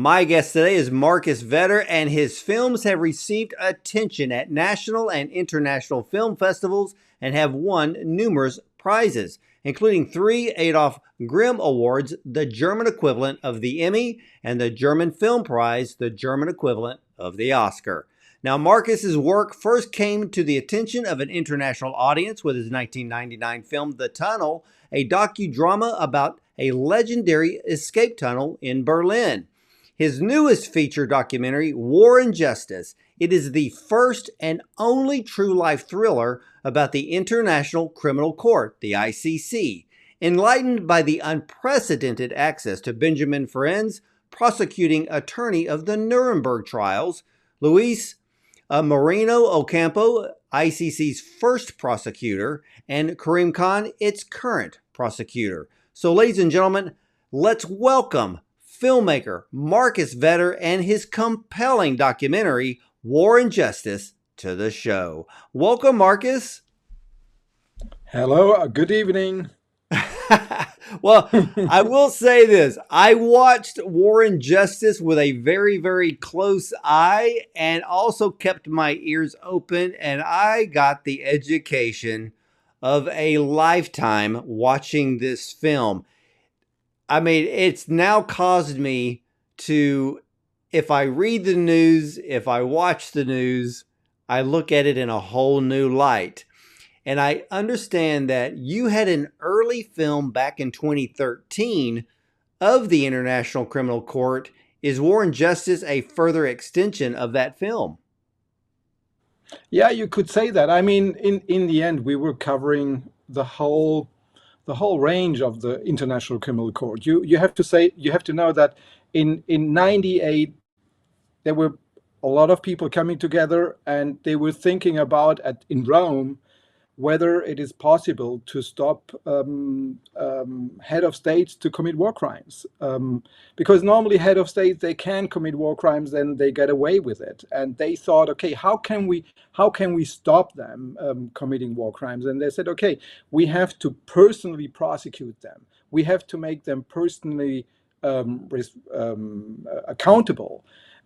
My guest today is Marcus Vetter, and his films have received attention at national and international film festivals and have won numerous prizes, including 3 Adolf Grimm Awards, the German equivalent of the Emmy, and the German Film Prize, the German equivalent of the Oscar. Now, Marcus's work first came to the attention of an international audience with his 1999 film The Tunnel, a docudrama about a legendary escape tunnel in Berlin. His newest feature documentary, War and Justice, it is the first and only true life thriller about the International Criminal Court, the ICC. Enlightened by the unprecedented access to Ben Ferencz, prosecuting attorney of the Nureberg Trials, Luis Moreno-Ocampo, ICC's first prosecutor, and Karim Khan, its current prosecutor. So, ladies and gentlemen, let's welcome filmmaker Marcus Vetter and his compelling documentary, War and Justice, to the show. Welcome, Marcus. Hello, good evening. Well, I will say this. I watched War and Justice with a very, very close eye and also kept my ears open, and I got the education of a lifetime watching this film. I mean, it's now caused me to, if I read the news, if I watch the news, I look at it in a whole new light. And I understand that you had an early film back in 2013 of the International Criminal Court. Is War and Justice a further extension of that film? Yeah, you could say that. I mean, in the end, we were covering the whole range of the International Criminal Court. You have to know that in 98 there were a lot of people coming together, and they were thinking about in Rome whether it is possible to stop head of states to commit war crimes, because normally head of states, they can commit war crimes and they get away with it. And they thought, okay, how can we stop them committing war crimes? And they said, okay, we have to personally prosecute them. We have to make them personally accountable.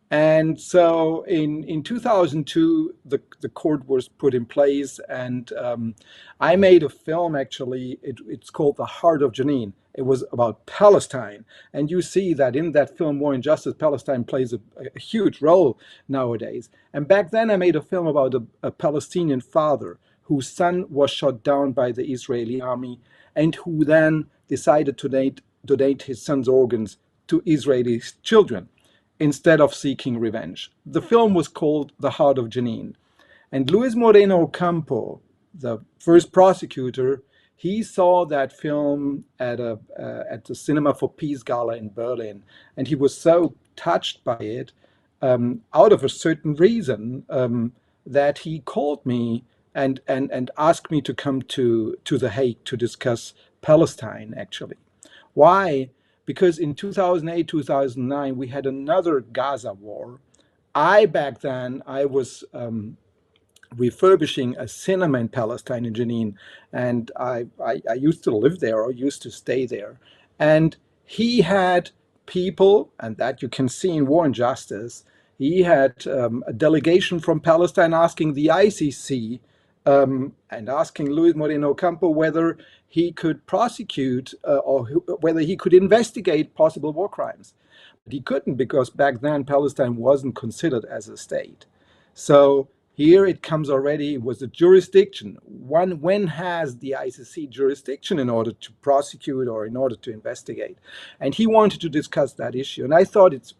And so in 2002, the court was put in place, and I made a film, actually. It's called The Heart of Jenin. It was about Palestine. And you see that in that film, War and Justice, Palestine plays a huge role nowadays. And back then I made a film about a Palestinian father whose son was shot down by the Israeli army, and who then decided to donate his son's organs to Israeli children instead of seeking revenge. The film was called The Heart of Jenin. And Luis Moreno-Ocampo, the first prosecutor, he saw that film at the Cinema for Peace Gala in Berlin. And he was so touched by it, out of a certain reason, that he called me and asked me to come to The Hague to discuss Palestine, actually. Why? Because in 2008, 2009, we had another Gaza war. Back then, I was refurbishing a cinema in Palestine, in Jenin, and I used to live there, or used to stay there. And he had people, and that you can see in War and Justice, he had a delegation from Palestine asking the ICC and asking Luis Moreno-Ocampo whether he could prosecute or whether he could investigate possible war crimes. But he couldn't, because back then Palestine wasn't considered as a state. So here it comes already, it was a jurisdiction. When has the ICC jurisdiction in order to prosecute or in order to investigate? And he wanted to discuss that issue. And I thought it's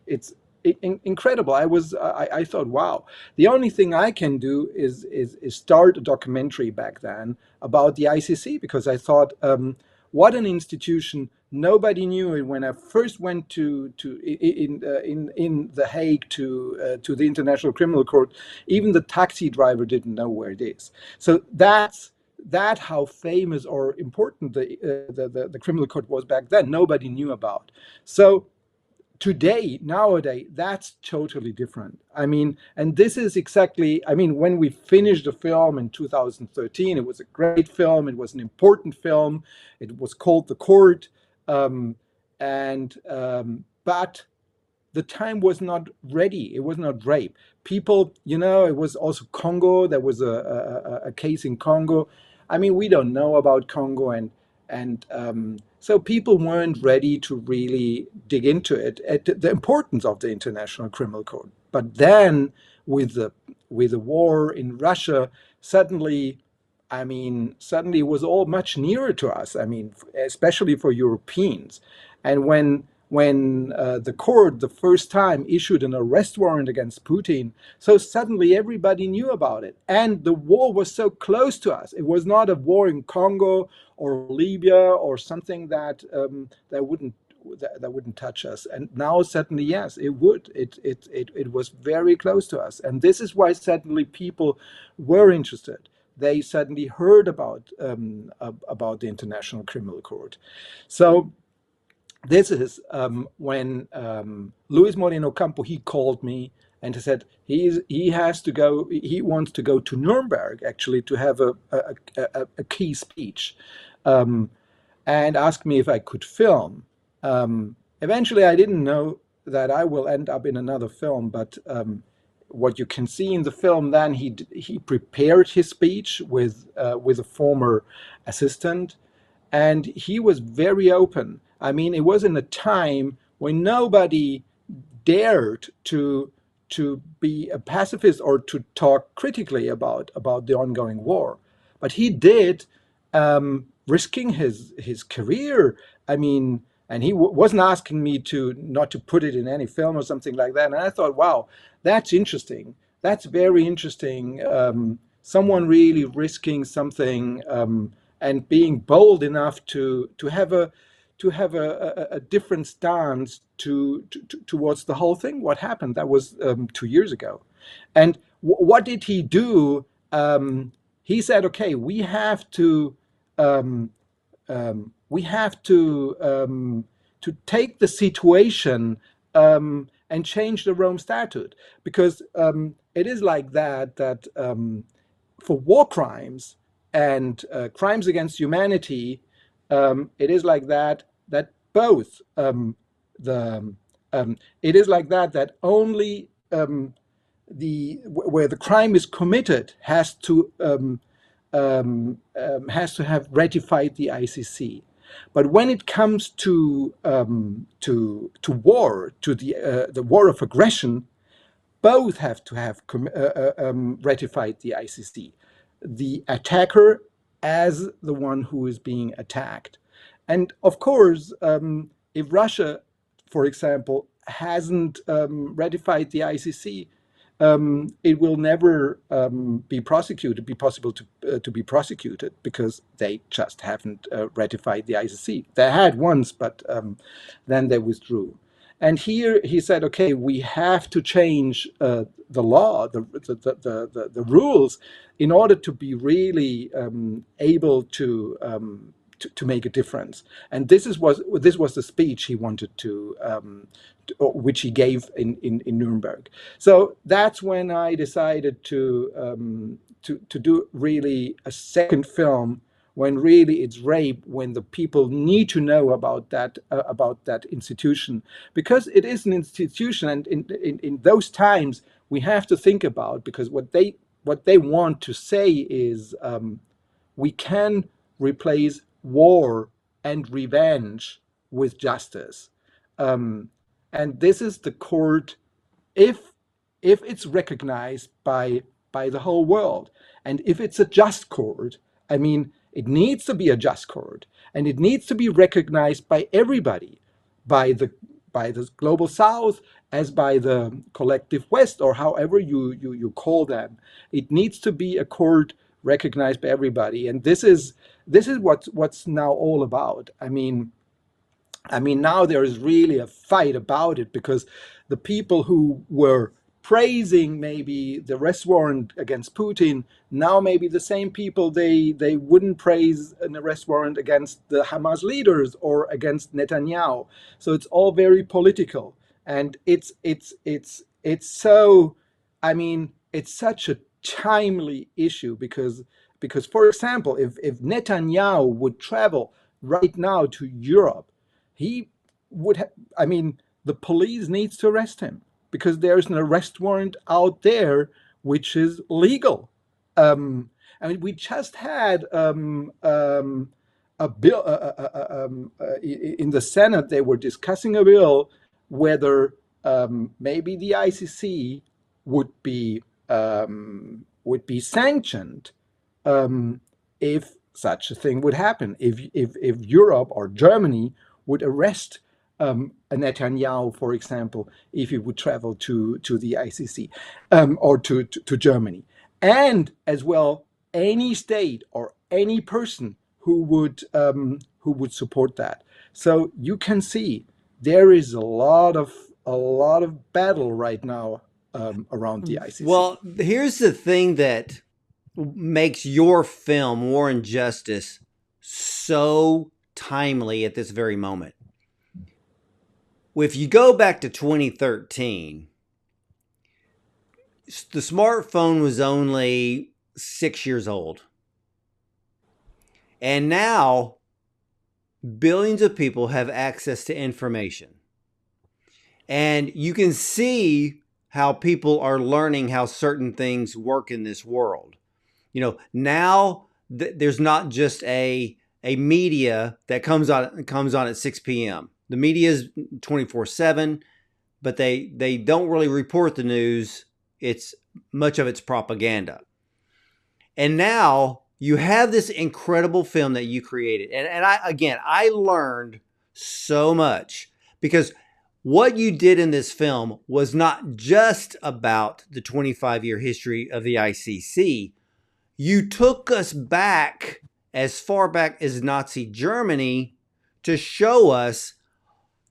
incredible. I thought, wow, the only thing I can do is start a documentary back then about the ICC, because I thought, what an institution. Nobody knew it when I first went in The Hague to the International Criminal Court. Even the taxi driver didn't know where it is. So that's how famous or important the criminal court was back then. Nobody knew about. So nowadays, that's totally different. I mean, and this is exactly, I mean, when we finished the film in 2013, it was a great film. It was an important film. It was called The Court. But the time was not ready. It was not rape. People, it was also Congo. There was a case in Congo. I mean, we don't know about Congo, and so people weren't ready to really dig into it, at the importance of the International Criminal Court. But then, with the war in Russia, suddenly it was all much nearer to us. I mean, especially for Europeans. And when the court the first time issued an arrest warrant against Putin, so suddenly everybody knew about it. And the war was so close to us. It was not a war in Congo or Libya or something that wouldn't touch us. And now suddenly, yes, it would. It was very close to us. And this is why suddenly people were interested. They suddenly heard about the International Criminal Court. So this is when Luis Moreno-Ocampo, he called me and he said he has to go. He wants to go to Nuremberg actually to have a key speech, and asked me if I could film. Eventually, I didn't know that I will end up in another film, but what you can see in the film, then he prepared his speech with a former assistant, and he was very open. I mean, it was in a time when nobody dared to be a pacifist or to talk critically about the ongoing war, but he did, risking his career. I mean, and he wasn't asking me to not to put it in any film or something like that. And I thought, wow, that's interesting. That's very interesting. Someone really risking something, and being bold enough to have a different stance towards the whole thing. What happened? That was 2 years ago. And what did he do? He said, okay, we have to take the situation and change the Rome Statute, because it is like that for war crimes and crimes against humanity, it is like that both it is like that only where the crime is committed has to have ratified the ICC. But when it comes to war, to the war of aggression, both have to have ratified the ICC. The attacker as the one who is being attacked. And of course, if Russia, for example, hasn't ratified the ICC, it will never be possible to be prosecuted, because they just haven't ratified the ICC. They had once, but then they withdrew. And here he said, okay, we have to change the law, the rules, in order to be really able to make a difference. And this was the speech he wanted which he gave in Nuremberg. So that's when I decided to do really a second film, when really it's rape, when the people need to know about that institution, because it is an institution. And in those times we have to think about, because what they want to say is, we can replace war and revenge with justice. And this is the court, if it's recognized by the whole world, and if it's a just court. I mean, it needs to be a just court, and it needs to be recognized by everybody, by the global South, as by the collective West, or however you call them. It needs to be a court recognized by everybody, and this is what's now all about. I mean, now there is really a fight about it, because the people who were praising maybe the arrest warrant against Putin, now maybe the same people, they wouldn't praise an arrest warrant against the Hamas leaders or against Netanyahu. So it's all very political, and it's so, I mean, it's such a timely issue, because for example, if Netanyahu would travel right now to Europe, he would I mean, the police needs to arrest him because there's an arrest warrant out there which is legal. I mean, we just had a bill in the Senate. They were discussing a bill whether maybe the ICC would be sanctioned if such a thing would happen. If Europe or Germany would arrest a Netanyahu, for example, if he would travel to the ICC or to Germany, and as well any state or any person who would support that. So you can see there is a lot of battle right now around the ICC. Well, here's the thing that makes your film War and Justice so timely at this very moment. If you go back to 2013, the smartphone was only 6 years old. And now billions of people have access to information. And you can see how people are learning how certain things work in this world. You know, now there's not just a media that comes on at 6 p.m. The media is 24/7, but they don't really report the news. It's much of it's propaganda. And now you have this incredible film that you created. And I learned so much because what you did in this film was not just about the 25-year history of the ICC. You took us back as far back as Nazi Germany to show us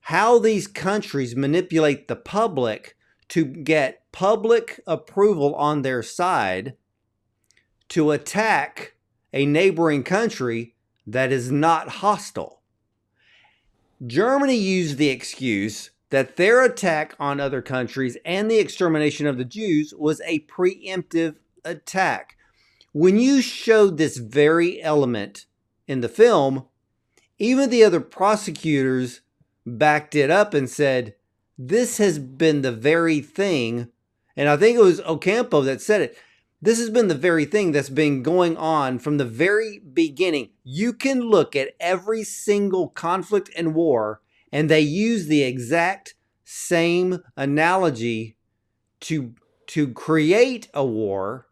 how these countries manipulate the public to get public approval on their side to attack a neighboring country that is not hostile. Germany used the excuse that their attack on other countries and the extermination of the Jews was a preemptive attack. When you showed this very element in the film, even the other prosecutors backed it up and said, this has been the very thing, and I think it was Ocampo that said it, this has been the very thing that's been going on from the very beginning. You can look at every single conflict and war, and they use the exact same analogy to create a war,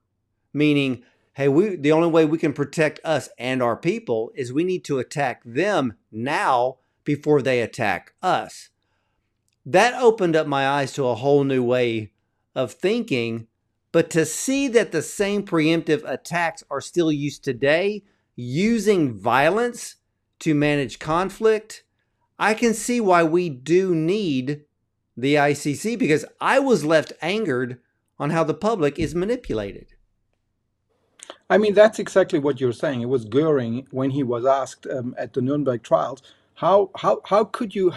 meaning, hey, the only way we can protect us and our people is we need to attack them now before they attack us. That opened up my eyes to a whole new way of thinking. But to see that the same preemptive attacks are still used today, using violence to manage conflict, I can see why we do need the ICC, because I was left angered on how the public is manipulated. I mean, that's exactly what you're saying. It was Goering when he was asked at the Nuremberg trials, how could you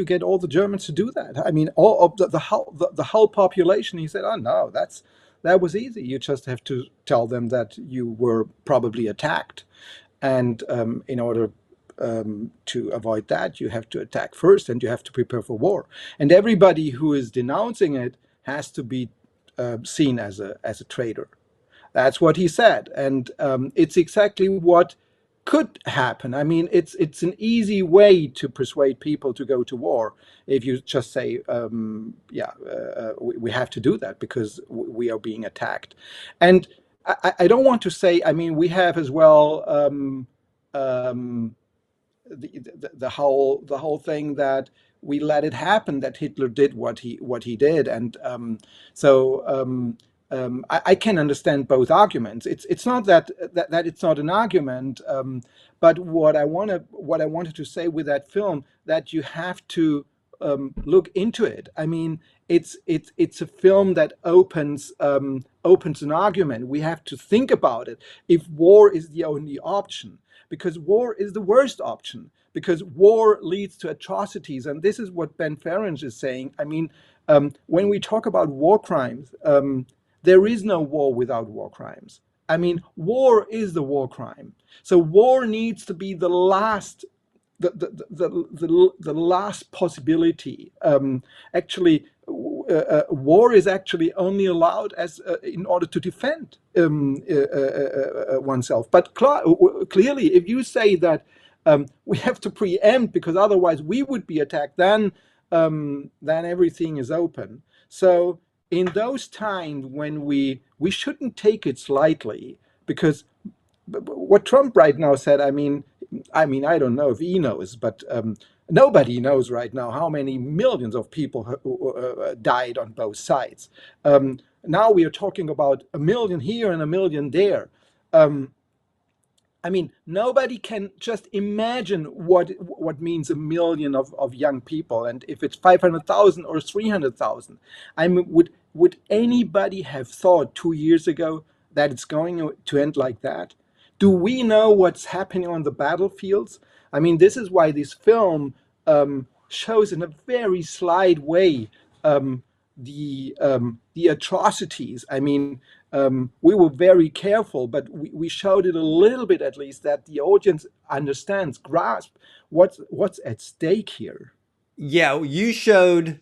get all the Germans to do that? I mean, all of the whole population. He said, oh no, that was easy. You just have to tell them that you were probably attacked, and in order to avoid that, you have to attack first, and you have to prepare for war. And everybody who is denouncing it has to be seen as a traitor. That's what he said, and it's exactly what could happen. I mean, it's an easy way to persuade people to go to war if you just say, we have to do that because we are being attacked. And I don't want to say, I mean, we have as well the whole thing that we let it happen, that Hitler did what he did, and I can understand both arguments. It's not that it's not an argument, but what I wanted to say with that film, that you have to look into it. I mean, it's a film that opens an argument. We have to think about it. If war is the only option, because war is the worst option, because war leads to atrocities, and this is what Ben Ferencz is saying. I mean, when we talk about war crimes. There is no war without war crimes. I mean, war is the war crime. So war needs to be the last the last possibility. Actually, war is actually only allowed as in order to defend oneself. But clearly, if you say that we have to preempt because otherwise we would be attacked, then everything is open. So in those times when we shouldn't take it slightly, because what Trump right now said, I don't know if he knows, but nobody knows right now how many millions of people died on both sides. Now we are talking about a million here and a million there. Nobody can just imagine what means a million of young people, and if it's 500,000 or 300,000. Would anybody have thought 2 years ago that it's going to end like that? Do we know what's happening on the battlefields? This is why this film shows in a very slight way the atrocities. We were very careful, but we showed it a little bit at least that the audience understands, grasp what's at stake here. Yeah, you showed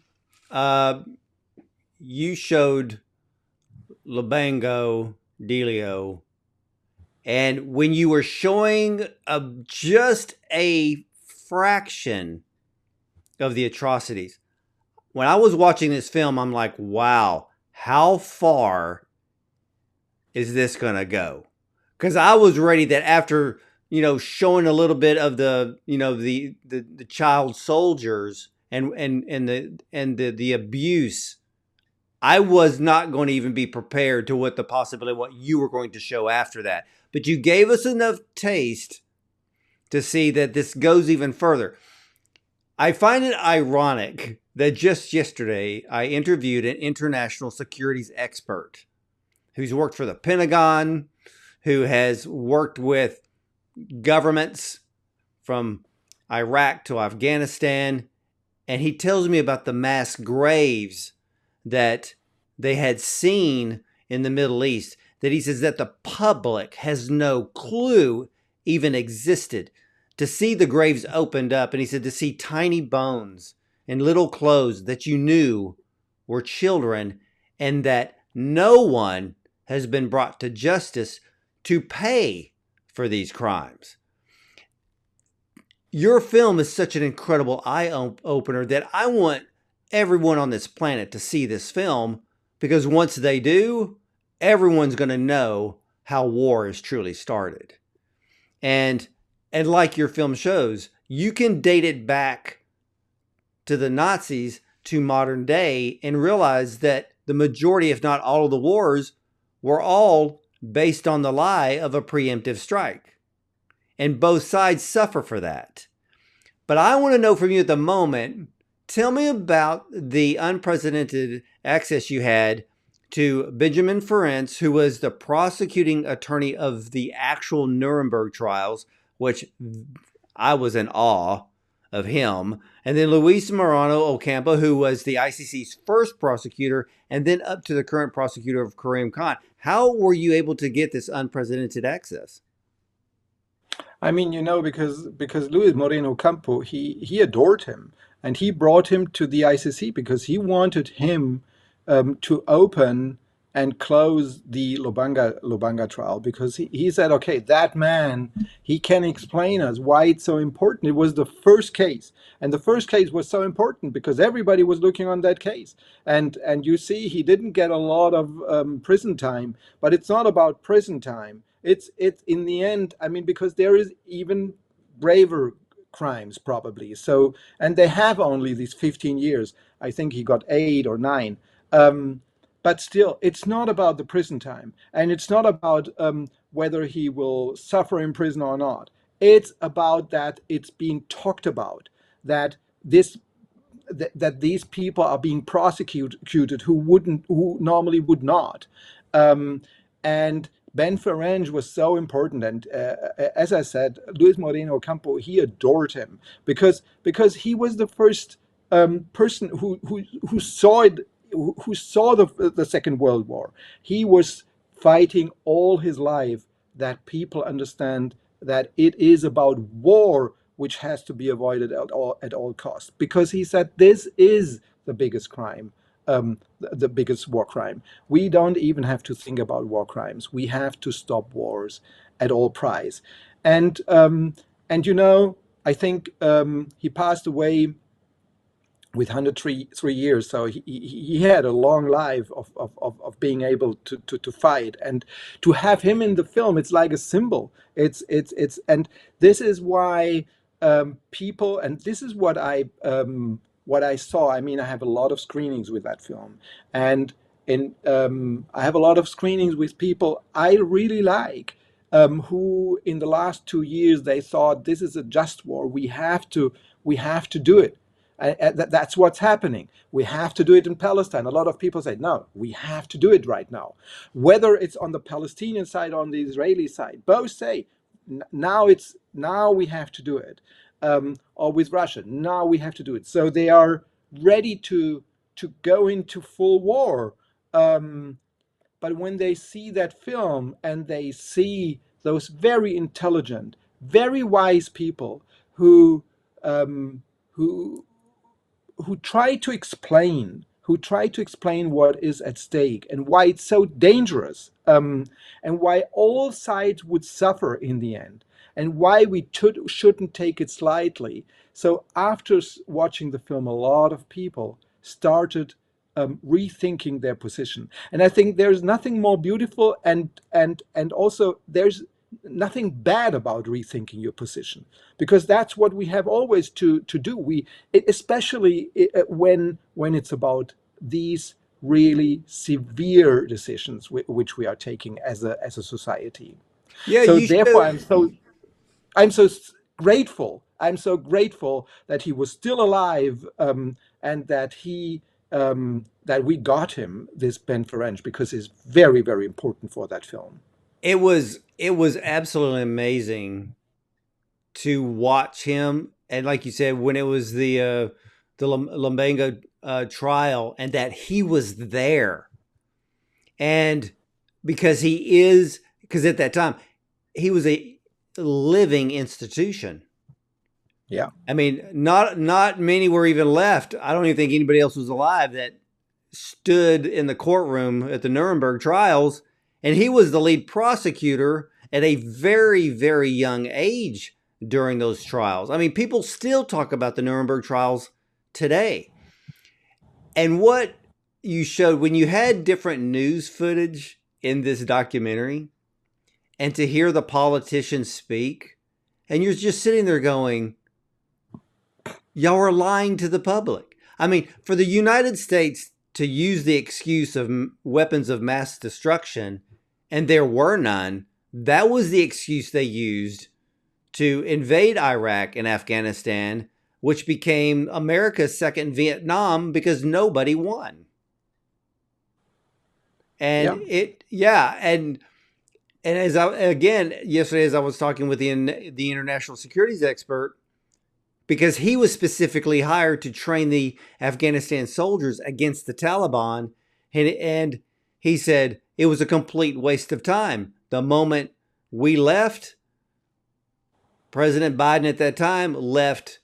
Lubango Delio, and when you were showing just a fraction of the atrocities, when I was watching this film, I'm like, wow, how far is this going to go? Because I was ready that after, showing a little bit of the, the child soldiers and the abuse, I was not going to even be prepared to what you were going to show after that. But you gave us enough taste to see that this goes even further. I find it ironic that just yesterday I interviewed an international securities expert who's worked for the Pentagon, who has worked with governments from Iraq to Afghanistan, and he tells me about the mass graves that they had seen in the Middle East, that he says that the public has no clue even existed. To see the graves opened up, and he said to see tiny bones and little clothes that you knew were children, and that no one has been brought to justice to pay for these crimes. Your film is such an incredible eye-opener that I want everyone on this planet to see this film, because once they do, everyone's going to know how war is truly started. And like your film shows, you can date it back to the Nazis to modern day and realize that the majority, if not all of the wars, were all based on the lie of a preemptive strike. And both sides suffer for that. But I want to know from you at the moment, tell me about the unprecedented access you had to Ben Ferencz, who was the prosecuting attorney of the actual Nureberg Trials, which I was in awe of him. And then Luis Moreno-Ocampo, who was the ICC's first prosecutor, and then up to the current prosecutor of Karim Khan. How were you able to get this unprecedented access? Because Luis Moreno-Ocampo, he adored him, and he brought him to the ICC because he wanted him to open and close the Lubanga trial, because he said, okay, that man, he can explain us why it's so important. It was the first case, and the first case was so important because everybody was looking on that case. And you see, he didn't get a lot of prison time, but it's not about prison time. It's in the end, because there is even braver crimes probably. So, and they have only these 15 years. I think he got 8 or 9. But still, it's not about the prison time, and it's not about whether he will suffer in prison or not. It's about that it's being talked about, that these people are being prosecuted who normally would not. And Ben Ferencz was so important, and as I said, Luis Moreno-Ocampo, he adored him because he was the first person who saw it, who saw the Second World War. He was fighting all his life that people understand that it is about war which has to be avoided at all costs, because he said this is the biggest crime, the biggest war crime. We don't even have to think about war crimes. We have to stop wars at all price. And and I think he passed away with 103 years. So he had a long life of being able to fight, and to have him in the film, it's like a symbol. And this is why people, and this is what I saw. I mean, I have a lot of screenings with that film, and I have a lot of screenings with people I really like, who in the last 2 years they thought this is a just war. We have to do it. That's what's happening. We have to do it in Palestine. A lot of people say, no, we have to do it right now. Whether it's on the Palestinian side or on the Israeli side, both say, now we have to do it. Or with Russia, now we have to do it. So they are ready to go into full war. But when they see that film and they see those very intelligent, very wise people who um, who who try to explain what is at stake and why it's so dangerous, and why all sides would suffer in the end, and why we shouldn't take it slightly. So after watching the film, a lot of people started rethinking their position, and I think there's nothing more beautiful, and also there's nothing bad about rethinking your position, because that's what we have always to do. Especially when it's about these really severe decisions which we are taking as a society. Yeah, So you therefore, showed. I'm so grateful. I'm so grateful that he was still alive, and that we got him, this Ben Ferencz, because he's very, very important for that film. It was absolutely amazing to watch him, and like you said, when it was the Lumbengo trial, and that he was there, and because at that time he was a living institution. Yeah. I mean, not many were even left. I don't even think anybody else was alive that stood in the courtroom at the Nuremberg trials, and he was the lead prosecutor at a very, very young age during those trials. I mean, people still talk about the Nuremberg trials today. And what you showed when you had different news footage in this documentary, and to hear the politicians speak, and you're just sitting there going, y'all are lying to the public. I mean, for the United States to use the excuse of weapons of mass destruction, and there were none, that was the excuse they used to invade Iraq and Afghanistan, which became America's second Vietnam, because nobody won. And Yeah. and as yesterday, as I was talking with the international securities expert, because he was specifically hired to train the Afghanistan soldiers against the Taliban. And he said it was a complete waste of time. The moment we left, President Biden at that time left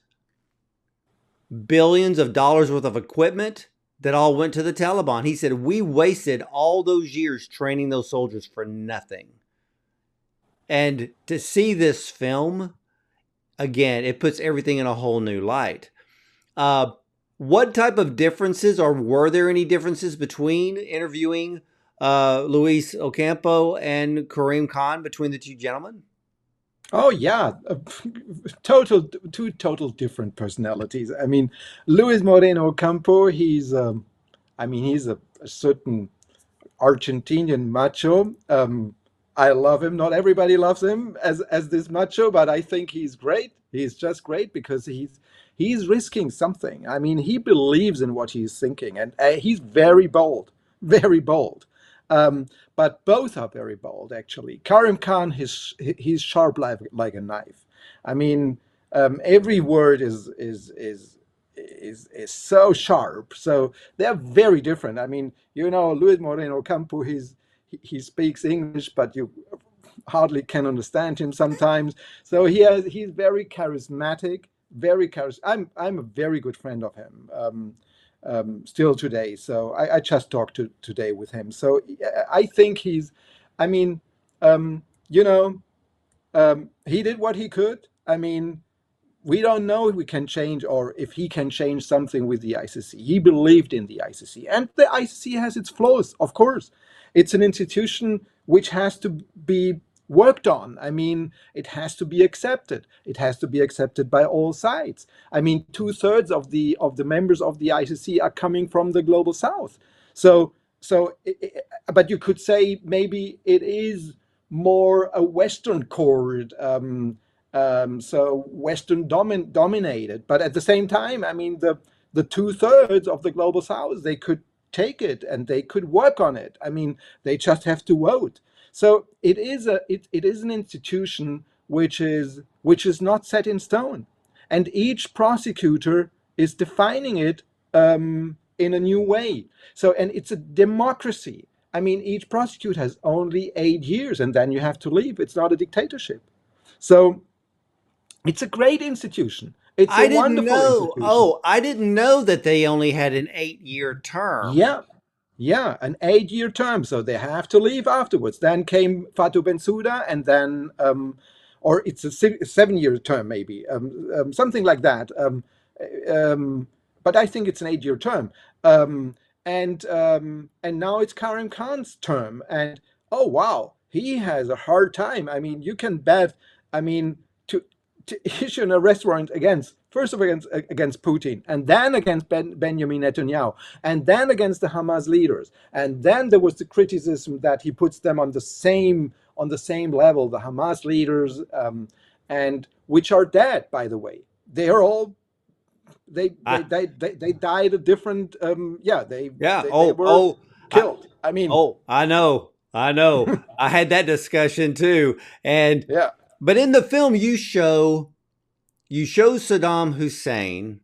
billions of dollars worth of equipment that all went to the Taliban. He said, we wasted all those years training those soldiers for nothing. And to see this film, again, it puts everything in a whole new light. What type of differences, or were there any differences between interviewing Luis Ocampo and Karim Khan, between the two gentlemen? Oh yeah, two total different personalities. I mean, Luis Moreno-Ocampo, he's a certain Argentinian macho. I love him. Not everybody loves him as this macho, but I think he's great. He's just great because he's risking something. I mean, he believes in what he's thinking, and he's very bold, very bold. But both are very bold, actually. Karim Khan, he's sharp like a knife. I mean, every word is so sharp. So they're very different. I mean, Luis Moreno Campo, he speaks English, but hardly can understand him sometimes. So he's very charismatic, very I'm a very good friend of him. Still today. So I just talked today with him. So I think I mean, you know, he did what he could. I mean, we don't know if we can change or if he can change something with the ICC. He believed in the ICC, and the ICC has its flaws, of course. It's an institution which has to be worked on. I mean, it has to be accepted. It has to be accepted by all sides. I mean, 2/3 of the members of the ICC are coming from the global south. So but you could say maybe it is more a Western court. So Western dominated, but at the same time, I mean, the 2/3 of the global South, they could take it and they could work on it. I mean, they just have to vote. So it is an institution which is not set in stone, and each prosecutor is defining it in a new way. So, and it's a democracy. I mean, each prosecutor has only 8 years, and then you have to leave. It's not a dictatorship. So it's a great institution. It's a I didn't wonderful know. institution. Oh, I didn't know that they only had an 8-year term. Yeah, yeah, an 8 year term. So they have to leave afterwards. Then came Fatou Bensouda, and then, or it's a 7 year term, maybe, something like that. But I think it's an 8 year term. And now it's Karim Khan's term. And oh, wow, he has a hard time. I mean, you can bet, I mean, to issue an arrest warrant first of all against Putin, and then against Benjamin Netanyahu, and then against the Hamas leaders, and then there was the criticism that he puts them on the same level, the Hamas leaders, and which are dead, by the way. They are all I, they died a different yeah. they were I, killed. I mean, I know. I know. I had that discussion too. And yeah. but in the film you show Saddam Hussein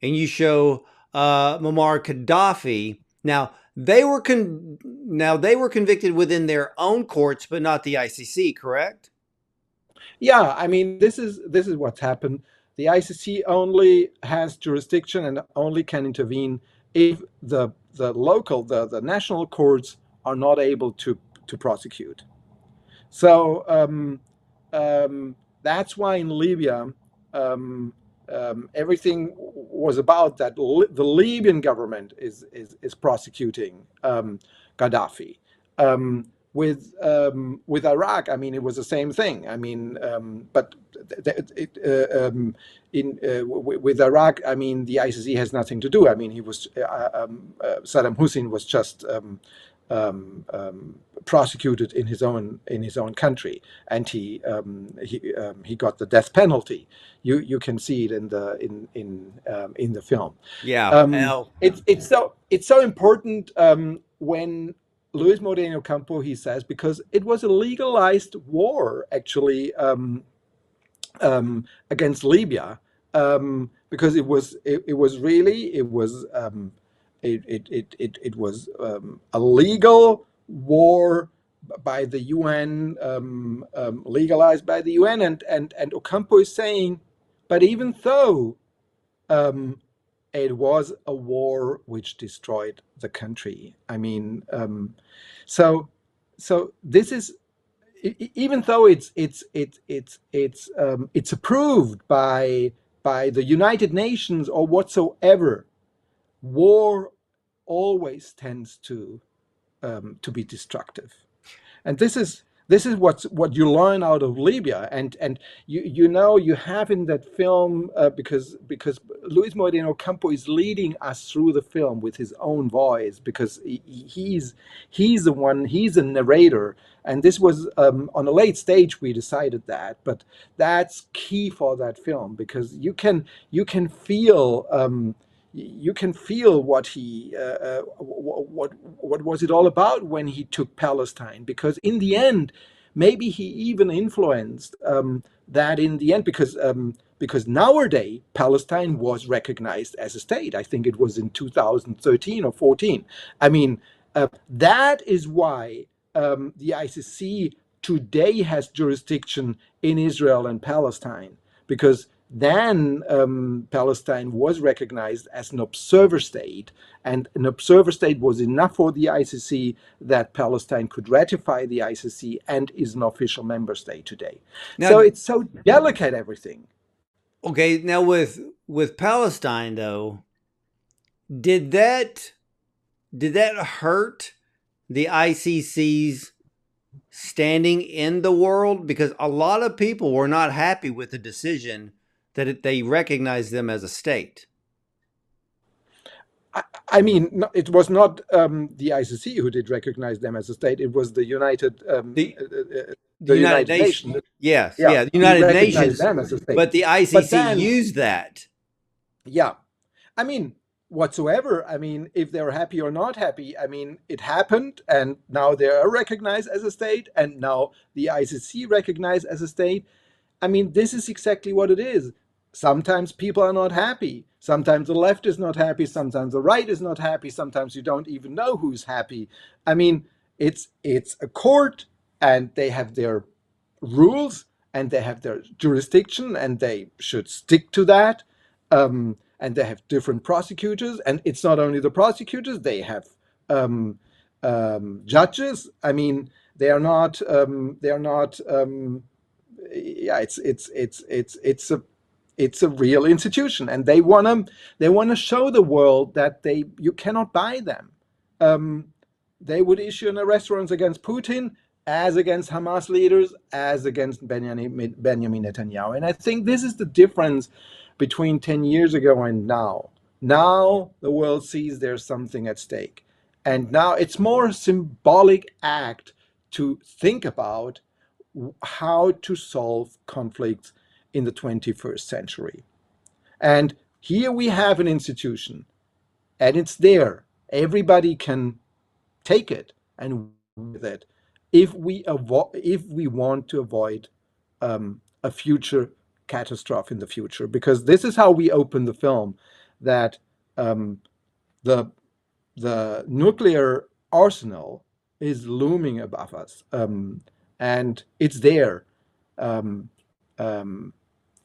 and you show Muammar Gaddafi. Now they were convicted within their own courts, but not the ICC, correct? Yeah, I mean, this is what's happened. The ICC only has jurisdiction and only can intervene if the national courts are not able to prosecute. So that's why in Libya, everything was about that. The Libyan government is prosecuting Gaddafi. With Iraq, I mean, it was the same thing. I mean, but with Iraq, I mean, the ICC has nothing to do. I mean, Saddam Hussein was just prosecuted in his own country, and he got the death penalty. You can see it in the film. Yeah. It's so important when Luis Moreno-Ocampo, he says, because it was a legalized war, actually, against Libya, because it was a legal war by the UN, legalized by the UN, and Ocampo is saying, but even though it was a war which destroyed the country. I mean, so this is, even though it's approved by the United Nations or whatsoever, war always tends to be destructive, and this is what you learn out of Libya, and you have in that film, because Luis Moreno-Ocampo is leading us through the film with his own voice, because he's the narrator, and this was on a late stage we decided that, but that's key for that film, because you can feel. You can feel what was it all about when he took Palestine, because in the end, maybe he even influenced that in the end, because nowadays Palestine was recognized as a state. I think it was in 2013 or 14. I mean, that is why the ICC today has jurisdiction in Israel and Palestine, because then Palestine was recognized as an observer state, and an observer state was enough for the ICC that Palestine could ratify the ICC and is an official member state today. So Now, it's so delicate, everything. okay, now with Palestine though, did that hurt the ICC's standing in the world? Because a lot of people were not happy with the decision that they recognized them as a state. I mean, it was not the ICC who did recognize them as a state. It was the United Nations. Yes, Yeah, yeah, the United Nations. them as a state. But the ICC used that. Yeah, I mean, whatsoever. I mean, if they're happy or not happy, I mean, it happened, and now they are recognized as a state, and now the ICC recognized as a state. I mean, this is exactly what it is. Sometimes people are not happy. Sometimes the left is not happy. Sometimes the right is not happy. Sometimes you don't even know who's happy. I mean, it's a court, and they have their rules, and they have their jurisdiction, and they should stick to that. And they have different prosecutors, and it's not only the prosecutors; they have judges. I mean, they are not. They are not. Yeah, it's a real institution, and they wanna show the world that you cannot buy them. They would issue an arrest warrants against Putin, as against Hamas leaders, as against Benjamin Netanyahu. And I think this is the difference between 10 years ago and now. Now the world sees there's something at stake. And now it's more a symbolic act to think about how to solve conflicts in the 21st century. And here we have an institution, and it's there. Everybody can take it and with it if we want to avoid a future catastrophe in the future, because this is how we open the film, that the nuclear arsenal is looming above us, and it's there.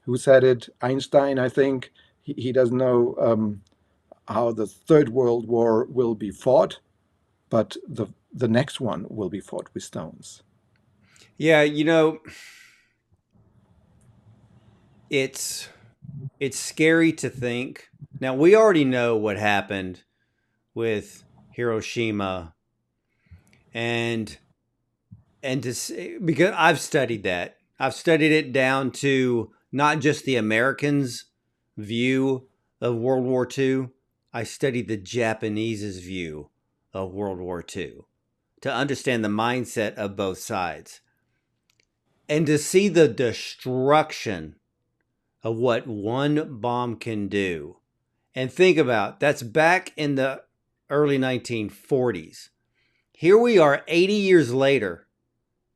Who said it? Einstein, I think. He doesn't know how the Third World War will be fought, but the next one will be fought with stones. Yeah, it's scary to think. Now, we already know what happened with Hiroshima, and to say, because I've studied that. I've studied it down to not just the Americans' view of World War II. I studied the Japanese's view of World War II to understand the mindset of both sides, and to see the destruction of what one bomb can do. And think about, that's back in the early 1940s. Here we are 80 years later,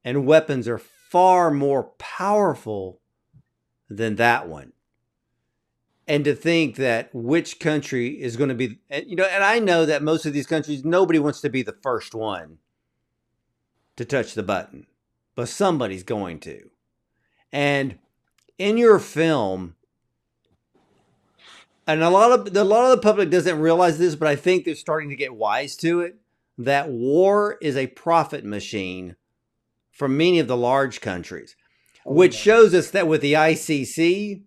and weapons are far more powerful than that one. And to think that which country is going to be, and I know that most of these countries, nobody wants to be the first one to touch the button, but somebody's going to. And in your film, and a lot of the public doesn't realize this, but I think they're starting to get wise to it, that war is a profit machine for many of the large countries, which shows us that with the ICC,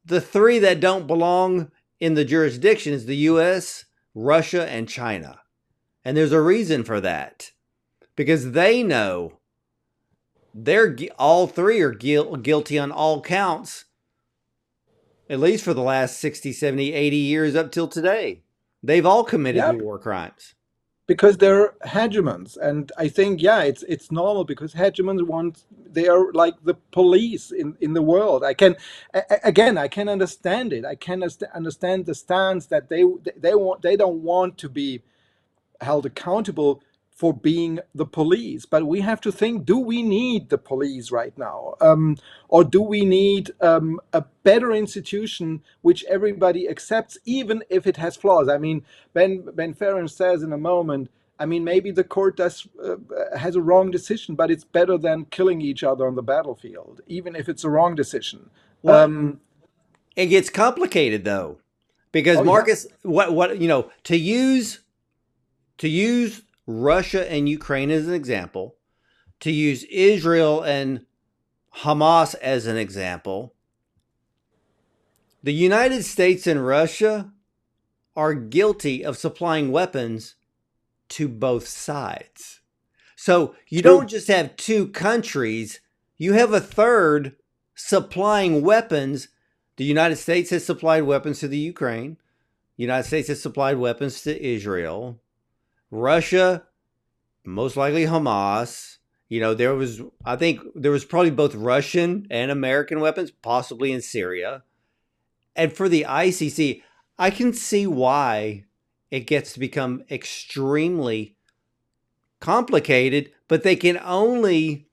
the three that don't belong in the jurisdiction is the U.S., Russia, and China. And there's a reason for that, because they know all three are guilty on all counts, at least for the last 60, 70, 80 years up till today. They've all committed war crimes. Because they're hegemons, and I think it's normal, because hegemons they are like the police in the world. I can understand it. I can understand the stance that they don't want to be held accountable for being the police. But we have to think: do we need the police right now, or do we need a better institution which everybody accepts, even if it has flaws? I mean, Ben Ferencz says in a moment, I mean, maybe the court has a wrong decision, but it's better than killing each other on the battlefield, even if it's a wrong decision. Well, Um, it gets complicated though, because oh yeah, Marcus, what to use Russia and Ukraine as an example, to use Israel and Hamas as an example, the United States and Russia are guilty of supplying weapons to both sides. So you don't true. just have two countries, you have a third supplying weapons. The United States has supplied weapons to the Ukraine. The United States has supplied weapons to Israel. Russia, most likely Hamas. I think there was probably both Russian and American weapons, possibly in Syria. And for the ICC, I can see why it gets to become extremely complicated, but they can only,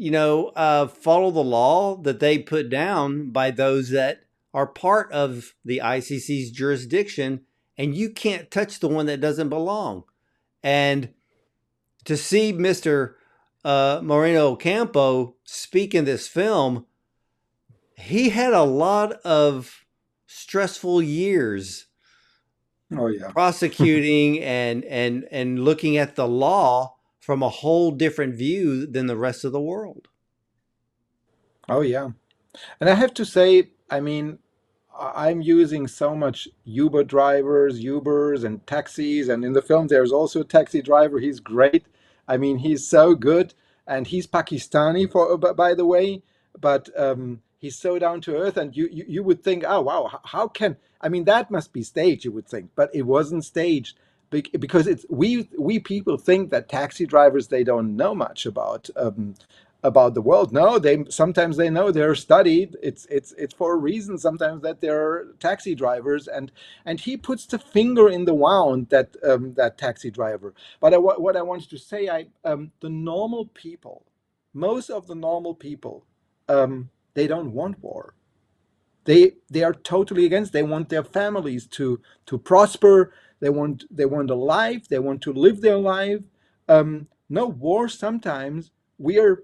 follow the law that they put down by those that are part of the ICC's jurisdiction, and you can't touch the one that doesn't belong. And to see Mr. Moreno-Ocampo speak in this film, he had a lot of stressful years Oh yeah. prosecuting and looking at the law from a whole different view than the rest of the world. Oh yeah. And I have to say, I mean, I'm using so much Ubers, and taxis. And in the film, there's also a taxi driver. He's great. I mean, he's so good. And he's Pakistani, by the way. But he's so down to earth. And you would think, oh, wow, how can, I mean, that must be staged, you would think. But it wasn't staged. Because we people think that taxi drivers, they don't know much about the world. No, they sometimes they know, they're studied. It's for a reason sometimes that they're taxi drivers, and he puts the finger in the wound, that taxi driver. But what I wanted to say, the normal people, most of the normal people, they don't want war. They are totally against. They want their families to prosper. They want a life. They want to live their life. No war. Sometimes we are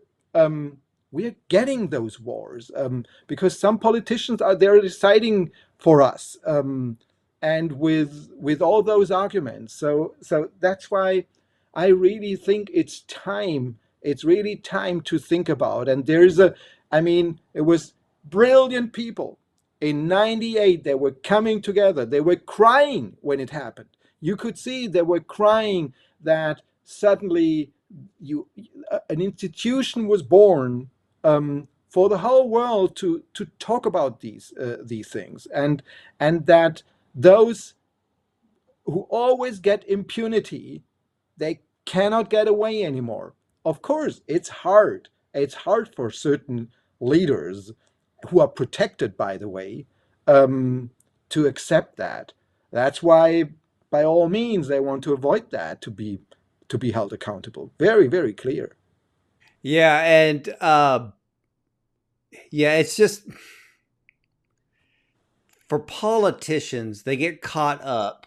we are getting those wars, because some politicians are there deciding for us, and with all those arguments. So that's why I really think it's time. It's really time to think about. And there's a, I mean, it was brilliant people in '98. They were coming together. They were crying when it happened. You could see they were crying that suddenly an institution was born, for the whole world to talk about these things, and that those who always get impunity, they cannot get away anymore. Of course, it's hard. It's hard for certain leaders who are protected, by the way, to accept that. That's why, by all means, they want to avoid that, to be held accountable. Very, very clear. Yeah, and it's just for politicians, they get caught up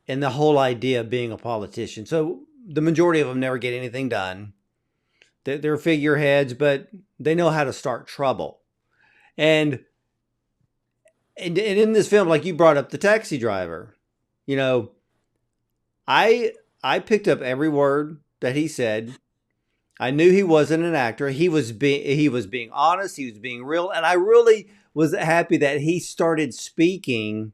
in the whole idea of being a politician. So the majority of them never get anything done. They're figureheads, but they know how to start trouble. And in this film, like you brought up the taxi driver, you know, I picked up every word that he said. I knew he wasn't an actor. He was being honest. He was being real, and I really was happy that he started speaking,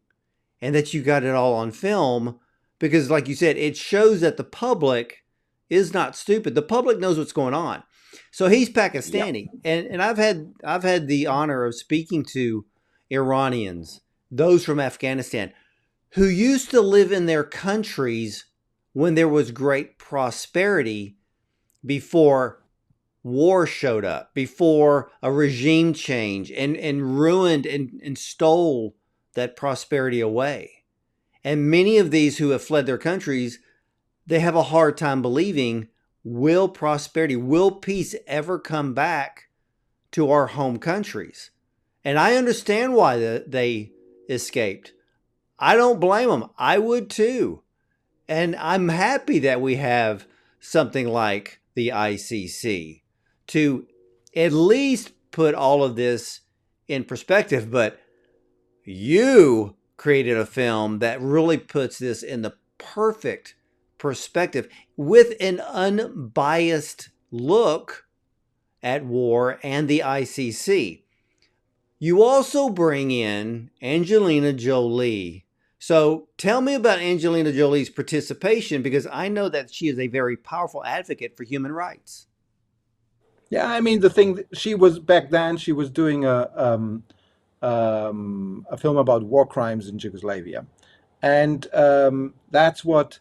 and that you got it all on film, because, like you said, it shows that the public is not stupid. The public knows what's going on. So he's Yeah. Pakistani, and I've had the honor of speaking to Iranians, those from Afghanistan, who used to live in their countries when there was great prosperity, before war showed up, before a regime change and ruined and stole that prosperity away. And many of these who have fled their countries, they have a hard time believing, will prosperity, will peace ever come back to our home countries? And I understand why they escaped. I don't blame them. I would too. And I'm happy that we have something like the ICC to at least put all of this in perspective. But you created a film that really puts this in the perfect perspective with an unbiased look at war and the ICC. You also bring in Angelina Jolie. So tell me about Angelina Jolie's participation, because I know that she is a very powerful advocate for human rights. Yeah, I mean, the thing she was back then, she was doing a film about war crimes in Yugoslavia, and that's what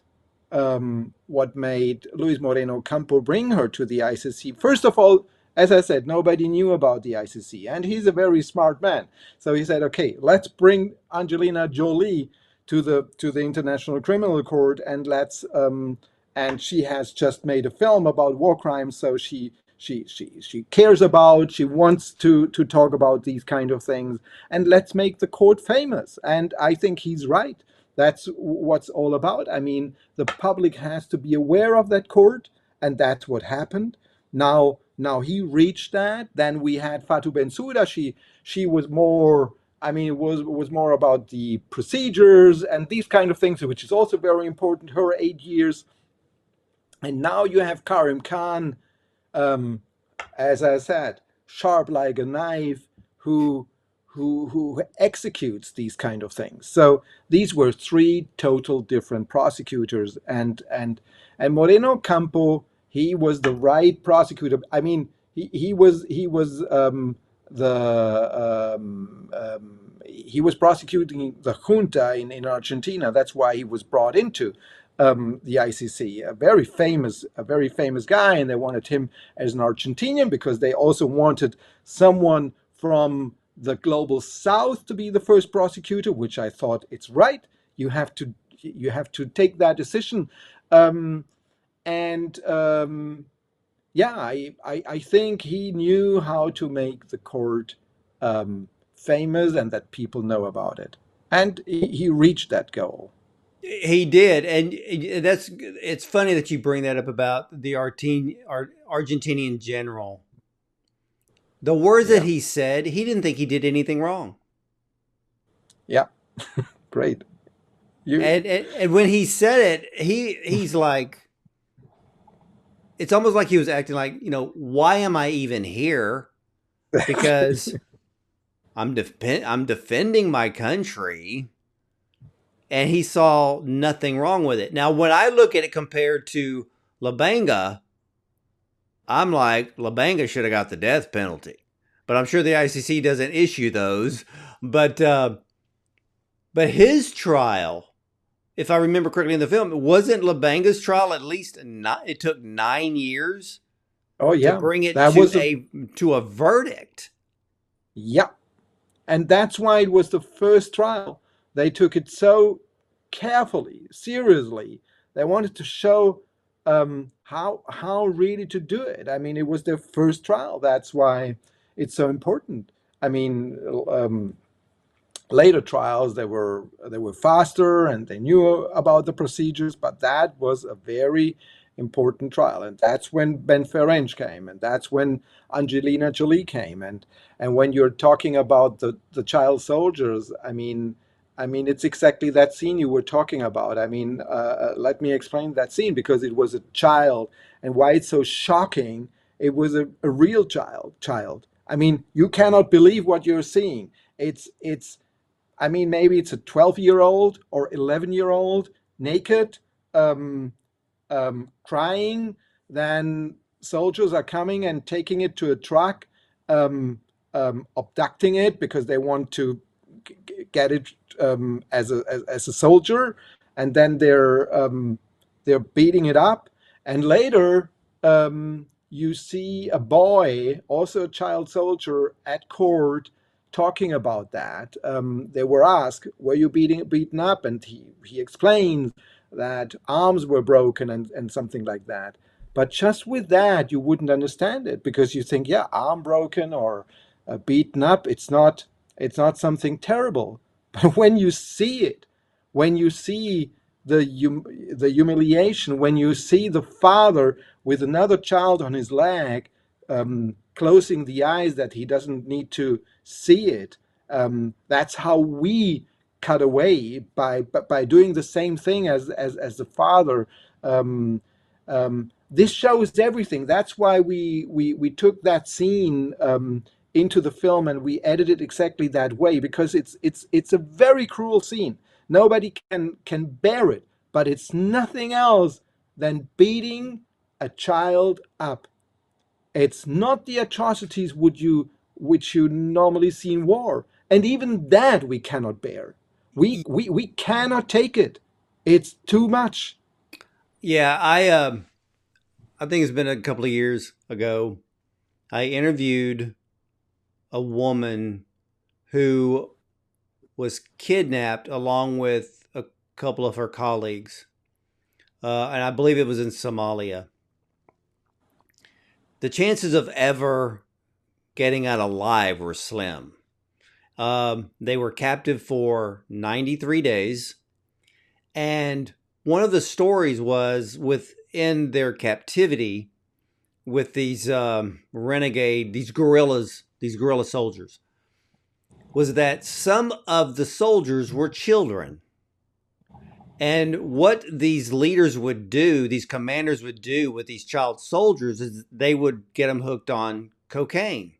made Luis Moreno-Ocampo bring her to the ICC. First of all, as I said, nobody knew about the ICC, and he's a very smart man. So he said, "Okay, let's bring Angelina Jolie to the International Criminal Court, and let's and she has just made a film about war crimes, so she cares about, she wants to talk about these kind of things, and let's make the court famous." And I think he's right. That's what's all about. I mean, the public has to be aware of that court, and that's what happened. Now he reached that. Then we had Fatou Bensouda. She was more. I mean, it was more about the procedures and these kind of things, which is also very important. Her 8 years, and now you have Karim Khan, um, as I said, sharp like a knife, who executes these kind of things. So these were three total different prosecutors, and Moreno Campo, he was the right prosecutor. I mean, he was the he was prosecuting the junta in Argentina. That's why he was brought into the ICC. A very famous guy, and they wanted him as an Argentinian because they also wanted someone from the global South to be the first prosecutor, which I thought it's right. You have to take that decision, um, and yeah, I think he knew how to make the court famous and that people know about it, and he reached that goal. He did, and it's funny that you bring that up about the Argentinian general. The words that Yeah, he said, he didn't think he did anything wrong. yeah, great. You And when he said it, he's like, it's almost like he was acting like, why am I even here? Because I'm defending my country, and he saw nothing wrong with it. Now, when I look at it compared to Labanga, I'm like, Labanga should have got the death penalty, but I'm sure the ICC doesn't issue those. But his trial, if I remember correctly in the film, wasn't Labanga's trial at least not? It took 9 years oh to yeah, bring it that was a to a verdict. yeah. And that's why it was the first trial. They took it so carefully, seriously. They wanted to show how really to do it. I mean, it was their first trial. That's why it's so important. I mean, later trials they were faster and they knew about the procedures, but that was a very important trial, and that's when Ben Ferencz came, and that's when Angelina Jolie came, and when you're talking about the child soldiers, I mean it's exactly that scene you were talking about. I mean, let me explain that scene, because it was a child, and why it's so shocking. It was a real child. I mean, you cannot believe what you're seeing. It's I mean, maybe it's a 12-year-old or 11-year-old naked, um, crying. Then soldiers are coming and taking it to a truck, um, abducting it because they want to get it as a soldier, and then they're beating it up. And later, you see a boy, also a child soldier, at court talking about that. They were asked, "Were you beaten up?" And he explained that arms were broken and something like that. But just with that, you wouldn't understand it, because you think, yeah, arm broken or beaten up, it's not something terrible. But when you see it, when you see the humiliation when you see the father with another child on his leg, closing the eyes that he doesn't need to see it. That's how we cut away by doing the same thing as the father. This shows everything. That's why we took that scene into the film and we edited exactly that way, because it's a very cruel scene. Nobody can bear it, but it's nothing else than beating a child up. It's not the atrocities which you normally see in war, and even that we cannot bear. We cannot take it. It's too much. Yeah, I think it's been a couple of years ago. I interviewed a woman who was kidnapped along with a couple of her colleagues, and I believe it was in Somalia. The chances of ever getting out alive were slim. They were captive for 93 days. And one of the stories was within their captivity with these renegade, these guerrilla soldiers, was that some of the soldiers were children. And what these leaders would do, these commanders would do with these child soldiers, is they would get them hooked on cocaine.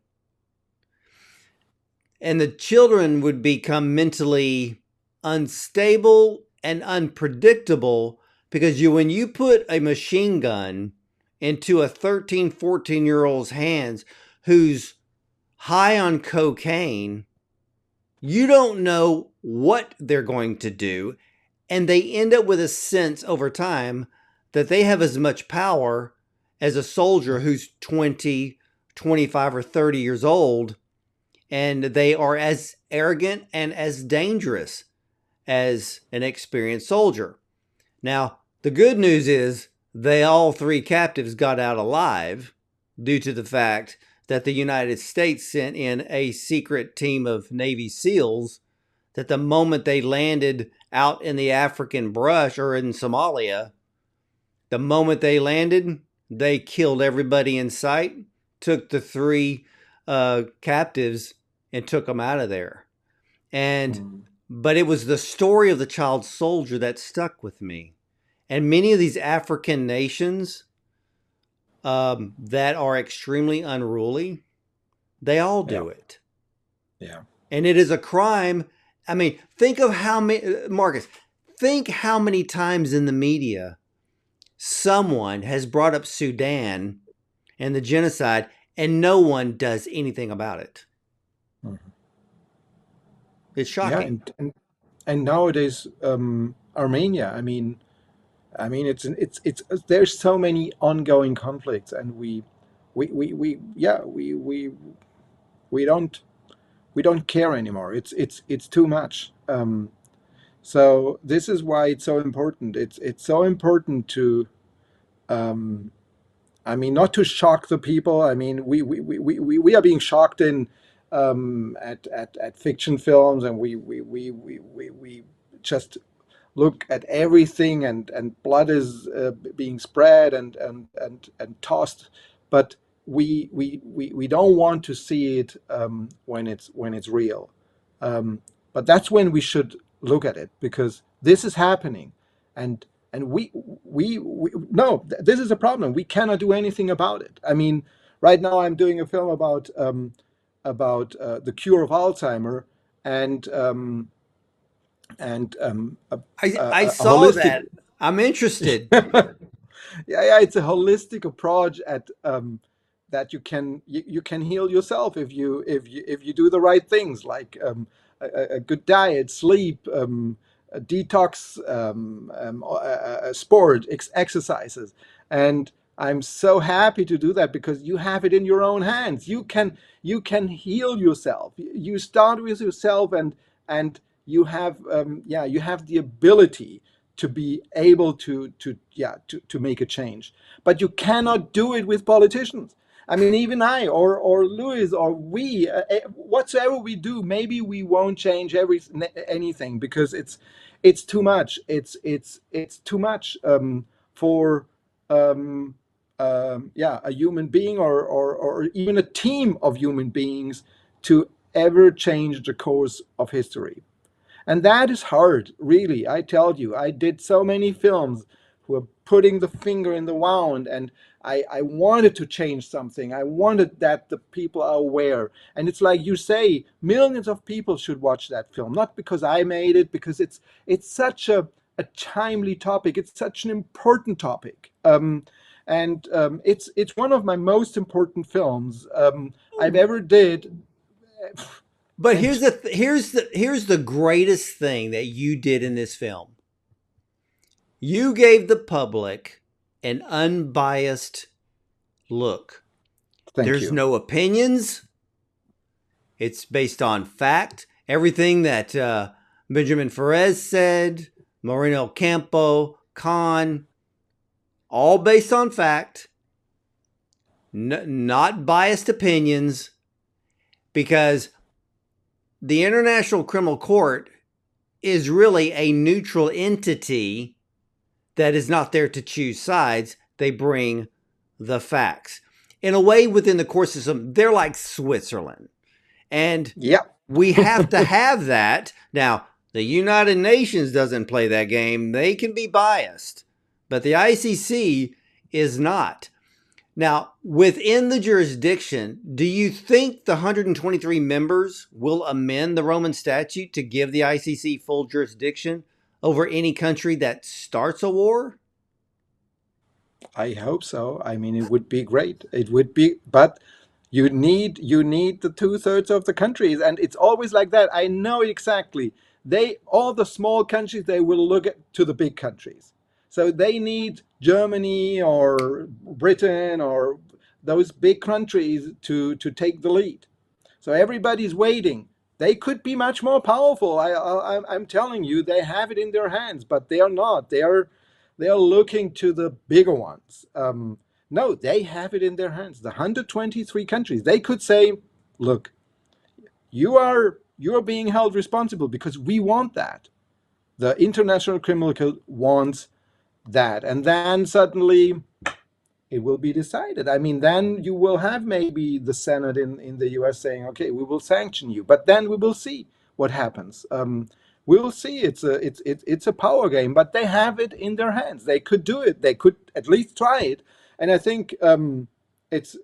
And the children would become mentally unstable and unpredictable because when you put a machine gun into a 13, 14-year-old's hands who's high on cocaine, you don't know what they're going to do. And they end up with a sense over time that they have as much power as a soldier who's 20, 25, or 30 years old. And they are as arrogant and as dangerous as an experienced soldier. Now, the good news is they all three captives got out alive due to the fact that the United States sent in a secret team of Navy SEALs that the moment they landed out in the African brush or in Somalia, the moment they landed, they killed everybody in sight, took the three captives and took them out of there. But it was the story of the child soldier that stuck with me. And many of these African nations that are extremely unruly, they all do it. Yeah. And it is a crime. I mean, think of how many, Marcus, think how many times in the media someone has brought up Sudan and the genocide and no one does anything about it. Mm-hmm. It's shocking. Yeah, and nowadays Armenia. It's there's so many ongoing conflicts, and we don't care anymore. It's too much. So this is why it's so important. It's so important to, not to shock the people. We are being shocked in at fiction films, and we just look at everything, and blood is being spread and tossed, but we don't want to see it when it's real. But that's when we should look at it, because this is happening, and we no, this is a problem. We cannot do anything about it. Right now I'm doing a film about the cure of Alzheimer, and I saw holistic, that. I'm interested. Yeah, it's a holistic approach at that you can heal yourself if you do the right things, like a good diet, sleep, a detox, sport, exercises. And I'm so happy to do that, because you have it in your own hands. You can heal yourself. You start with yourself, and you have you have the ability to be able to make a change. But you cannot do it with politicians. Even I or Luis or whatsoever we do, maybe we won't change anything, because it's too much. It's too much for um, yeah, a human being, or even a team of human beings to ever change the course of history. And that is hard, really. I tell you, I did so many films who are putting the finger in the wound, and I wanted to change something. I wanted that the people are aware. And it's like you say, millions of people should watch that film, not because I made it, because it's such a timely topic. It's such an important topic. It's one of my most important films I've ever did. But And here's the greatest thing that you did in this film. You gave the public an unbiased look. thank There's you. no opinions. It's based on fact. Everything that Benjamin Ferencz said, Moreno-Ocampo, Khan, all based on fact, not biased opinions, because the International Criminal Court is really a neutral entity that is not there to choose sides. They bring the facts. In a way, within the court system, they're like Switzerland. And Yeah. we have to have that. Now, the United Nations doesn't play that game. They can be biased, but the ICC is not. Now, within the jurisdiction, do you think the 123 members will amend the Roman statute to give the ICC full jurisdiction over any country that starts a war? I hope so. I mean, it would be great. It would be, but you need the 2/3 of the countries, and it's always like that. I know exactly. All the small countries, they will look to the big countries. So they need Germany or Britain or those big countries to take the lead. So everybody's waiting. They could be much more powerful. I'm telling you, they have it in their hands, but they are not. They are looking to the bigger ones. No, they have it in their hands. The 123 countries. They could say, "Look, you're being held responsible because we want that. The International Criminal Court wants that," and then suddenly it will be decided. I mean, then you will have maybe the Senate in the US saying, okay, we will sanction you, but then we will see what happens. We will see. It's a power game, but they have it in their hands. They could do it. They could at least try it. And I think it's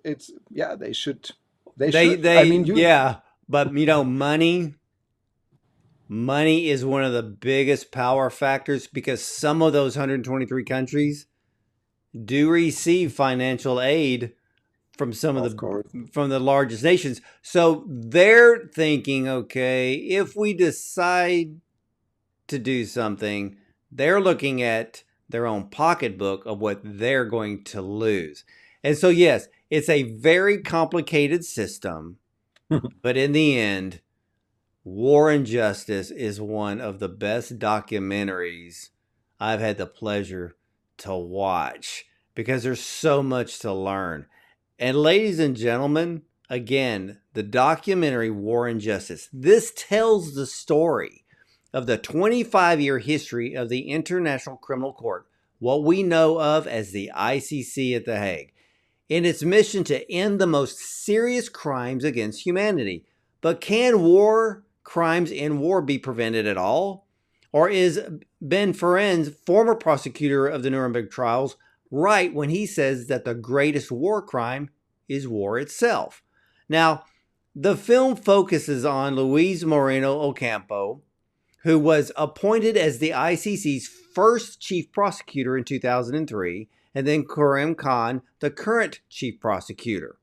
yeah, they should. They should. I mean, Yeah, but money is one of the biggest power factors, because some of those 123 countries do receive financial aid from of course. from the largest nations. So they're thinking, okay, if we decide to do something, they're looking at their own pocketbook of what they're going to lose. And so, yes, it's a very complicated system, but in the end, War and Justice is one of the best documentaries I've had the pleasure to watch, because there's so much to learn. And ladies and gentlemen, again, the documentary War and Justice, this tells the story of the 25-year history of the International Criminal Court, what we know of as the ICC at The Hague, in its mission to end the most serious crimes against humanity. But can crimes in war be prevented at all? Or is Ben Ferencz, former prosecutor of the Nureberg Trials, right when he says that the greatest war crime is war itself? Now, the film focuses on Luis Moreno-Ocampo, who was appointed as the ICC's first chief prosecutor in 2003, and then Karim Khan, the current chief prosecutor.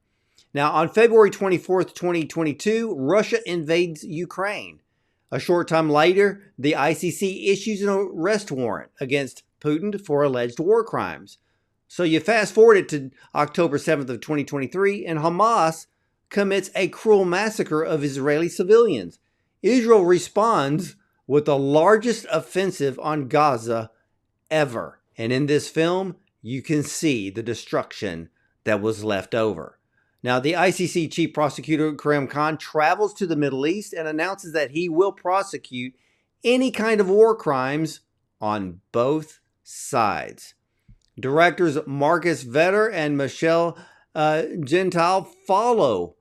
Now, on February 24th, 2022, Russia invades Ukraine. A short time later, the ICC issues an arrest warrant against Putin for alleged war crimes. So you fast forward it to October 7th of 2023, and Hamas commits a cruel massacre of Israeli civilians. Israel responds with the largest offensive on Gaza ever. And in this film, you can see the destruction that was left over. Now, the ICC Chief Prosecutor Karim Khan travels to the Middle East and announces that he will prosecute any kind of war crimes on both sides. Directors Marcus Vetter and Michelle Gentile follow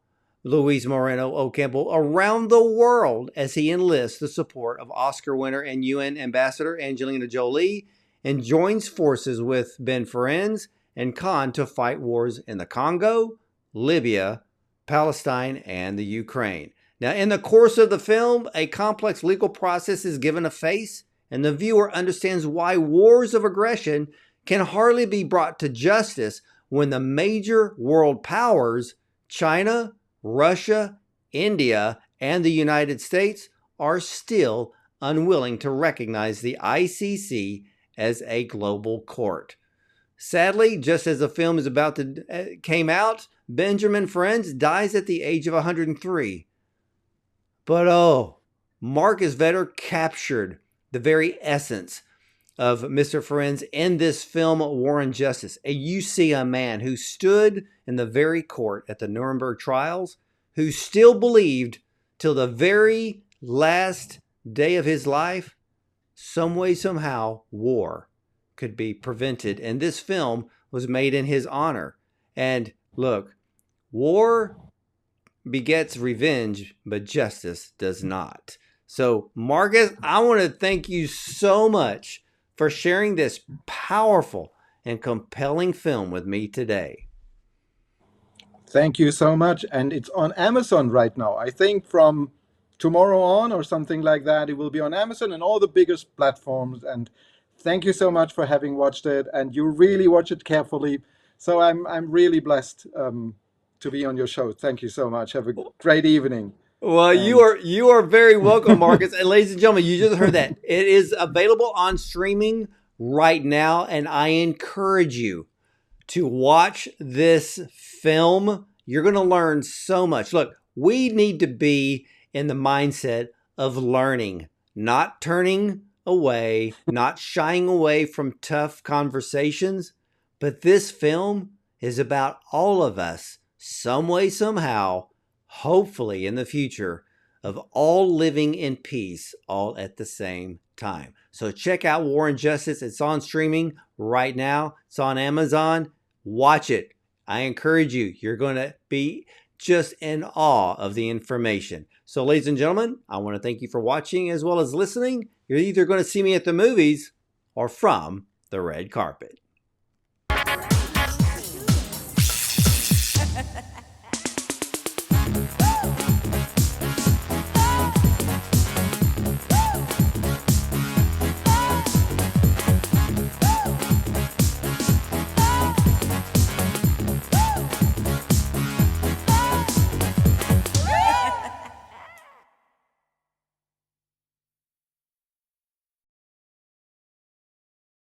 Luis Moreno-Ocampo around the world as he enlists the support of Oscar winner and UN Ambassador Angelina Jolie and joins forces with Ben Ferencz and Khan to fight wars in the Congo, Libya, Palestine, and the Ukraine. Now, in the course of the film, a complex legal process is given a face, and the viewer understands why wars of aggression can hardly be brought to justice when the major world powers, China, Russia, India, and the United States, are still unwilling to recognize the ICC as a global court. Sadly, just as the film is about to came out, Benjamin Ferencz dies at the age of 103. But Marcus Vetter captured the very essence of Mr. Ferencz in this film, War and Justice. And you see a man who stood in the very court at the Nureberg Trials, who still believed till the very last day of his life, some way, somehow, war could be prevented. And this film was made in his honor. And look, war begets revenge, but justice does not. So, Marcus, I want to thank you so much for sharing this powerful and compelling film with me today. Thank you so much. And it's on Amazon right now. I think from tomorrow on or something like that, it will be on Amazon and all the biggest platforms. And thank you so much for having watched it. And you really watch it carefully. So I'm really blessed to be on your show. Thank you so much. Have a great evening. Well, you are very welcome, Marcus. And ladies and gentlemen, you just heard that. It is available on streaming right now, and I encourage you to watch this film. You're going to learn so much. Look, we need to be in the mindset of learning, not turning away, not shying away from tough conversations. But this film is about all of us, some way, somehow, hopefully in the future, of all living in peace all at the same time. So check out War and Justice. It's on streaming right now. It's on Amazon. Watch it. I encourage you. You're going to be just in awe of the information. So ladies and gentlemen, I want to thank you for watching as well as listening. You're either going to see me at the movies or from the red carpet.